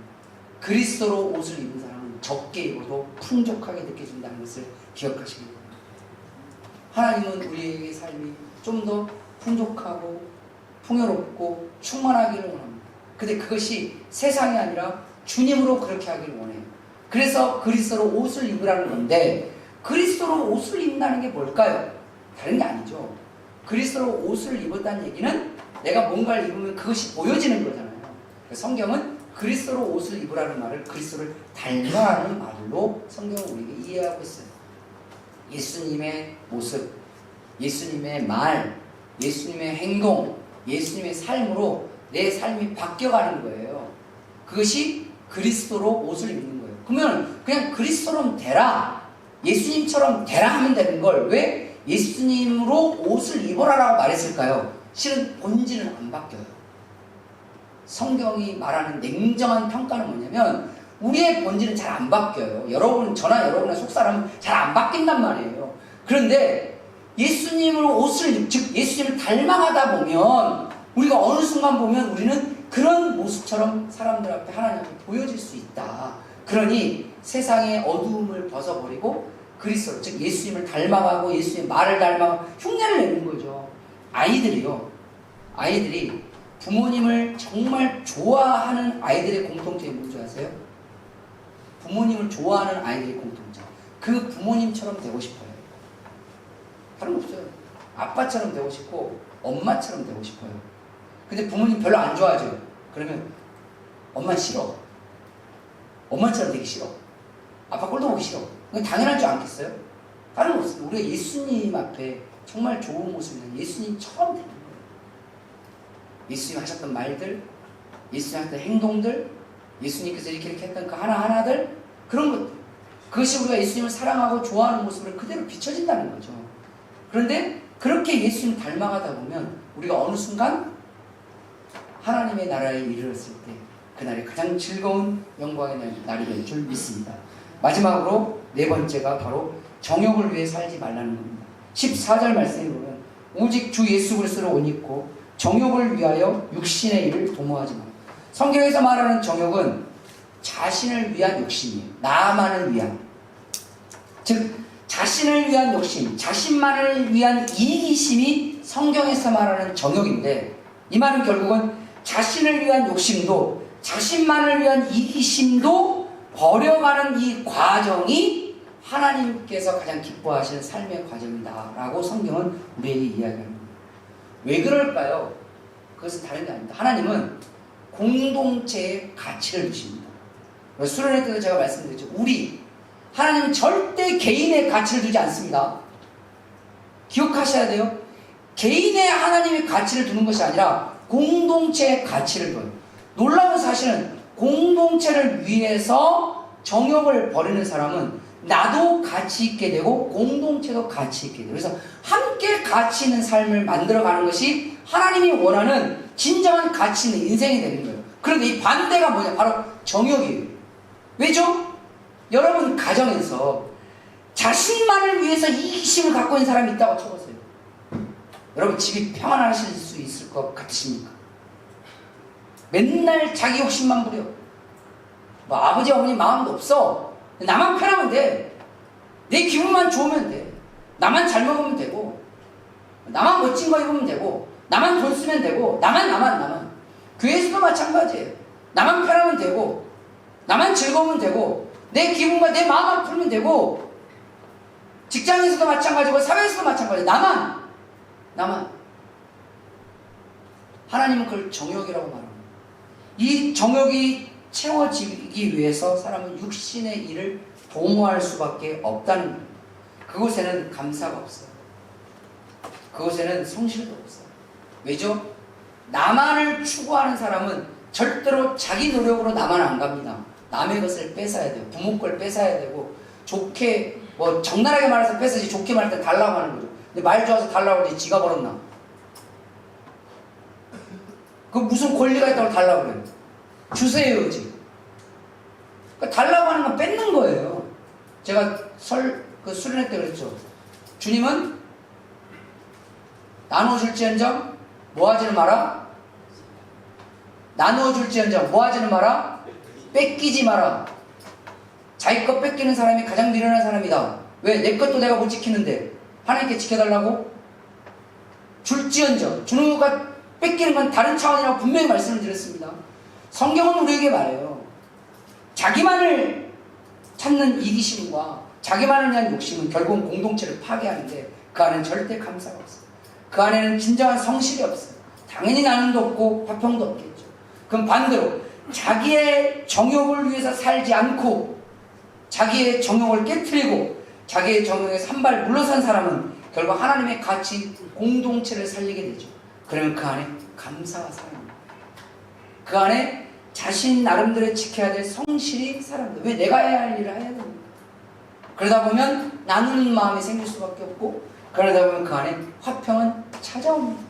그리스도로 옷을 입은 사람은 적게 입어도 풍족하게 느껴진다는 것을 기억하시기 바랍니다. 하나님은 우리에게 삶이 좀 더 풍족하고 풍요롭고 충만하기를 원합니다. 근데 그것이 세상이 아니라 주님으로 그렇게 하기를 원해요. 그래서 그리스도로 옷을 입으라는 건데, 그리스도로 옷을 입는다는 게 뭘까요? 다른 게 아니죠. 그리스도로 옷을 입었다는 얘기는 내가 뭔가를 입으면 그것이 보여지는 거잖아요. 성경은 그리스도로 옷을 입으라는 말을 그리스도를 닮아라는 말로 성경은 우리에게 이해하고 있어요. 예수님의 모습, 예수님의 말, 예수님의 행동, 예수님의 삶으로 내 삶이 바뀌어가는 거예요. 그것이 그리스도로 옷을 입는 거예요. 그러면 그냥 그리스도처럼 되라, 예수님처럼 되라 하면 되는 걸 왜 예수님으로 옷을 입어라라고 말했을까요? 실은 본질은 안 바뀌어요. 성경이 말하는 냉정한 평가는 뭐냐면 우리의 본질은 잘 안 바뀌어요. 저나 여러분의 속사람은 잘 안 바뀐단 말이에요. 그런데 예수님으로 옷을, 즉 예수님을 닮아가다 보면 우리가 어느 순간 보면 우리는 그런 모습처럼 사람들 앞에 하나님 앞에 보여질 수 있다. 그러니 세상의 어두움을 벗어버리고 그리스도, 즉 예수님을 닮아가고 예수님의 말을 닮아가고 흉내를 내는 거죠. 아이들이 부모님을 정말 좋아하는 아이들의 공통점이 뭔지 아세요? 부모님을 좋아하는 아이들의 공통점. 그 부모님처럼 되고 싶어요. 다른 거 없어요. 아빠처럼 되고 싶고 엄마처럼 되고 싶어요. 근데 부모님 별로 안 좋아하죠. 그러면 엄마 싫어. 엄마처럼 되기 싫어. 아빠 꼴도 보기 싫어. 그건 당연하지 않겠어요? 다른 거 없어요. 우리가 예수님 앞에 정말 좋은 모습은 예수님처럼 되는 거예요. 예수님 하셨던 말들, 예수님 하셨던 행동들, 예수님께서 이렇게 했던 그 하나하나들, 그런 것들, 그것이 우리가 예수님을 사랑하고 좋아하는 모습을 그대로 비춰진다는 거죠. 그런데 그렇게 예수님 닮아가다 보면 우리가 어느 순간 하나님의 나라에 이르렀을 때 그날이 가장 즐거운 영광의 날이 될 줄 믿습니다. 마지막으로 네 번째가 바로 정욕을 위해 살지 말라는 겁니다. 14절 말씀에 보면 오직 주 예수 그리스도를 옷 입고 정욕을 위하여 육신의 일을 도모하지 말라. 성경에서 말하는 정욕은 자신을 위한 욕심이에요. 나만을 위한, 즉 자신을 위한 욕심, 자신만을 위한 이기심이 성경에서 말하는 정욕인데, 이 말은 결국은 자신을 위한 욕심도 자신만을 위한 이기심도 버려가는 이 과정이 하나님께서 가장 기뻐하시는 삶의 과정이다 라고 성경은 우리에게 이야기합니다. 왜 그럴까요? 그것은 다른 게 아닙니다. 하나님은 공동체의 가치를 두십니다. 수련회 때도 제가 말씀드렸죠. 하나님은 절대 개인의 가치를 두지 않습니다. 기억하셔야 돼요. 개인의 하나님의 가치를 두는 것이 아니라 공동체의 가치를 둬요. 놀라운 사실은 공동체를 위해서 정욕을 버리는 사람은 나도 가치 있게 되고 공동체도 가치 있게 돼요. 그래서 함께 가치 있는 삶을 만들어가는 것이 하나님이 원하는 진정한 가치 있는 인생이 되는 거예요. 그런데 이 반대가 뭐냐? 바로 정욕이에요. 왜죠? 여러분 가정에서 자신만을 위해서 이기심을 갖고 있는 사람이 있다고 쳐보세요. 여러분 집이 평안하실 수 있을 것 같으십니까? 맨날 자기 욕심만 부려. 뭐 아버지 어머니 마음도 없어. 나만 편하면 돼. 내 기분만 좋으면 돼. 나만 잘 먹으면 되고, 나만 멋진 거 입으면 되고, 나만 돈 쓰면 되고, 나만. 교회에서도 마찬가지예요. 나만 편하면 되고, 나만 즐거우면 되고, 내 기분과 내 마음만 풀면 되고, 직장에서도 마찬가지고 사회에서도 마찬가지예요. 나만. 하나님은 그걸 정욕이라고 말합니다. 이 정욕이 채워지기 위해서 사람은 육신의 일을 도모할 수밖에 없다는 거예요. 그곳에는 감사가 없어요. 그곳에는 성실도 없어요. 왜죠? 나만을 추구하는 사람은 절대로 자기 노력으로 나만 안 갑니다. 남의 것을 뺏어야 돼요. 부모 걸 뺏어야 되고, 좋게 적나라하게 말해서 뺏어야지, 좋게 말할 때 달라고 하는 거죠. 근데 말 좋아서 달라고 하지 지가 벌었나? 그 무슨 권리가 있다고 달라고 그래요? 주세요지. 그러니까 달라고 하는 건 뺏는 거예요. 제가 수련회 때 그랬죠. 주님은 나눠줄지언정 뭐하지는 마라. 나누어줄지언정 뭐하지는 마라. 뺏기지 마라. 자기 것 뺏기는 사람이 가장 미련한 사람이다. 왜? 내 것도 내가 못 지키는데 하나님께 지켜달라고? 줄지언정 주누가 뺏기는 건 다른 차원이라고 분명히 말씀을 드렸습니다. 성경은 우리에게 말해요. 자기만을 찾는 이기심과 자기만을 위한 욕심은 결국은 공동체를 파괴하는데 그 안에는 절대 감사가 없어요. 그 안에는 진정한 성실이 없어요. 당연히 나눔도 없고 화평도 없겠죠. 그럼 반대로 자기의 정욕을 위해서 살지 않고 자기의 정욕을 깨트리고 자기의 정욕에서 한 발 물러선 사람은 결국 하나님의 가치 공동체를 살리게 되죠. 그러면 그 안에 감사가 살아납니다. 그 안에 자신 나름대로 지켜야 될 성실이 살아납니다. 왜? 내가 해야 할 일을 해야 됩니다. 그러다 보면 나누는 마음이 생길 수밖에 없고 그러다 보면 그 안에 화평은 찾아옵니다.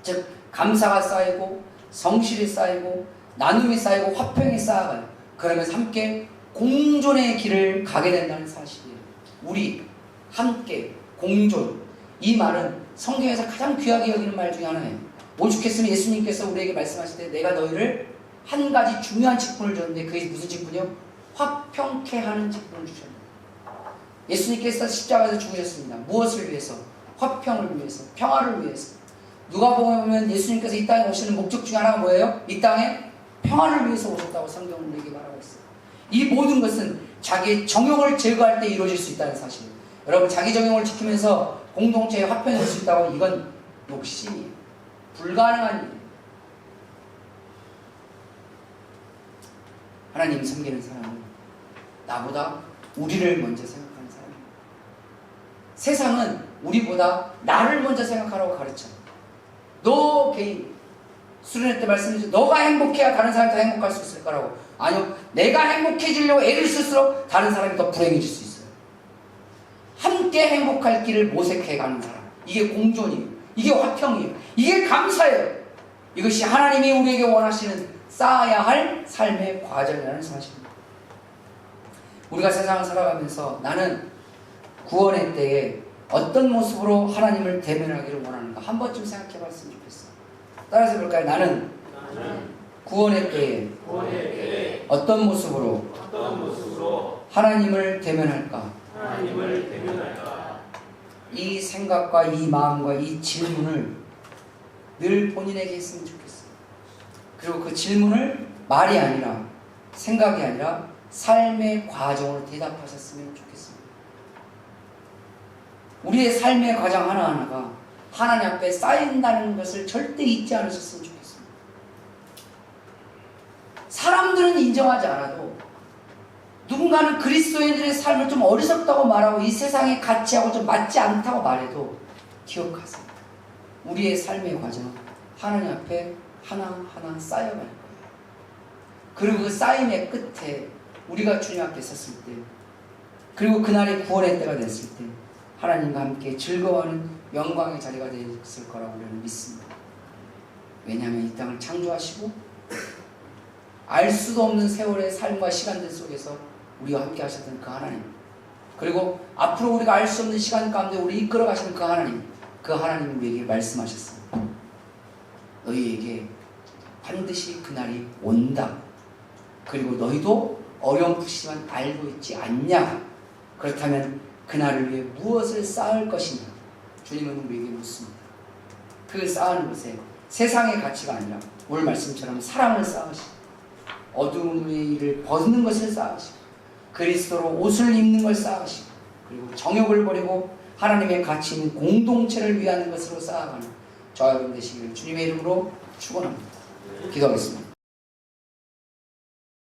즉 감사가 쌓이고 성실이 쌓이고 나눔이 쌓이고 화평이 쌓아가요. 그러면서 함께 공존의 길을 가게 된다는 사실이에요. 우리 함께 공존, 이 말은 성경에서 가장 귀하게 여기는 말 중에 하나예요. 오죽했으면 예수님께서 우리에게 말씀하실 때 내가 너희를 한 가지 중요한 직분을 줬는데 그게 무슨 직분이요? 화평케 하는 직분을 주셨습니다. 예수님께서 십자가에서 죽으셨습니다. 무엇을 위해서? 화평을 위해서, 평화를 위해서. 누가 보면 예수님께서 이 땅에 오시는 목적 중에 하나가 뭐예요? 이 땅에 평화를 위해서 오셨다고 성경은 우리에게 말하고 있어요. 이 모든 것은 자기의 정욕을 제거할 때 이루어질 수 있다는 사실이에요. 여러분 자기 정욕을 지키면서 공동체에 화평이 올 수 있다고 이건 욕심이에요. 불가능한 일이에요. 하나님 섬기는 사람은 나보다 우리를 먼저 생각하는 사람이에요. 세상은 우리보다 나를 먼저 생각하라고 가르쳐. 너 개인 수련회 때 말씀드렸죠. 너가 행복해야 다른 사람이 더 행복할 수 있을 거라고. 아니요. 내가 행복해지려고 애를 쓸수록 다른 사람이 더 불행해질 수 있어요. 함께 행복할 길을 모색해가는 사람. 이게 공존이에요. 이게 화평이에요. 이게 감사예요. 이것이 하나님이 우리에게 원하시는 쌓아야 할 삶의 과정이라는 사실입니다. 우리가 세상을 살아가면서 나는 구원의 때에 어떤 모습으로 하나님을 대면하기를 원하는가 한 번쯤 생각해 봤으면 좋겠어요. 따라서 볼까요? 나는 구원의 때에 어떤 모습으로 하나님을 대면할까? 이 생각과 이 마음과 이 질문을 늘 본인에게 했으면 좋겠어요. 그리고 그 질문을 말이 아니라 생각이 아니라 삶의 과정으로 대답하셨으면 좋겠습니다. 우리의 삶의 과정 하나하나가 하나님 앞에 쌓인다는 것을 절대 잊지 않으셨으면 좋겠습니다. 사람들은 인정하지 않아도 누군가는 그리스도인들의 삶을 좀 어리석다고 말하고 이 세상의 가치하고 좀 맞지 않다고 말해도 기억하세요. 우리의 삶의 과정은 하나님 앞에 하나하나 쌓여갈 거예요. 그리고 그 쌓임의 끝에 우리가 주님 앞에 섰을 때 그리고 그날의 구원의 때가 됐을 때 하나님과 함께 즐거워하는 영광의 자리가 됐을 거라고 우리는 믿습니다. 왜냐하면 이 땅을 창조하시고 알 수도 없는 세월의 삶과 시간들 속에서 우리와 함께 하셨던 그 하나님, 그리고 앞으로 우리가 알 수 없는 시간 가운데 우리 이끌어 가시는 그 하나님, 그 하나님이 우리에게 말씀하셨어요. 너희에게 반드시 그날이 온다. 그리고 너희도 어렴풋이만 알고 있지 않냐? 그렇다면 그날을 위해 무엇을 쌓을 것이냐? 주님은 우리에게 묻습니다. 그 쌓는 것에 세상의 가치가 아니라 오늘 말씀처럼 사랑을 쌓으시고 어두움의 일을 벗는 것을 쌓으시고 그리스도로 옷을 입는 걸 쌓으시고 그리고 정욕을 버리고 하나님의 가치인 공동체를 위하는 것으로 쌓아가는 저와 여러분 되시기를 주님의 이름으로 축원합니다. 기도하겠습니다.